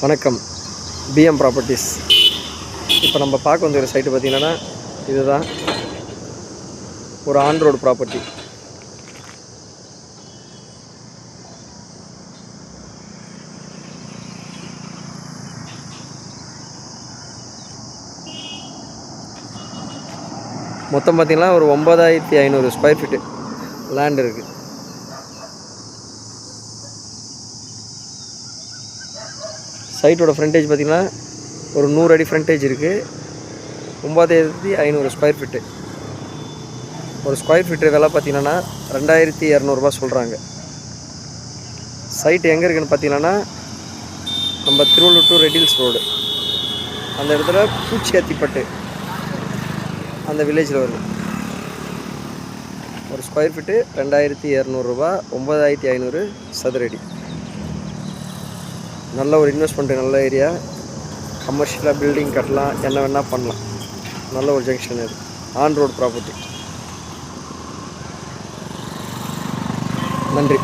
வணக்கம். PM properties. இப்போ நம்ம பார்க்க வந்த ஒரு சைட்டு பார்த்திங்கன்னா இதுதான் ஒரு ஆன் ரோடு ப்ராப்பர்ட்டி. மொத்தம் பார்த்திங்கன்னா ஒரு 9500 ஸ்கொயர் ஃபீட்டு லேண்ட் இருக்குது. சைட்டோட ஃப்ரண்டேஜ் பார்த்திங்கன்னா ஒரு 100 அடி ஃப்ரண்டேஜ் இருக்குது. 9500 ஸ்கொயர் ஃபீட்டு. ஒரு ஸ்கொயர் ஃபீட்டு விலை பார்த்திங்கன்னா 2200 சொல்கிறாங்க. சைட்டு எங்கே இருக்குதுன்னு பார்த்திங்கன்னா நம்ம திருவள்ளூர் டு ரெட்டில்ஸ் ரோடு அந்த இடத்துல பூச்சியாத்திப்பட்டு அந்த வில்லேஜில் வருது. ஒரு ஸ்கொயர் ஃபீட்டு 2200 9500 சதுரடி. நல்ல ஒரு இன்வெஸ்ட்மெண்ட்டு, நல்ல ஏரியா. கமர்ஷியலாக பில்டிங் கட்டலாம், என்ன வேணால் பண்ணலாம். நல்ல ஒரு ஜங்ஷன் இது. On road property. நன்றி.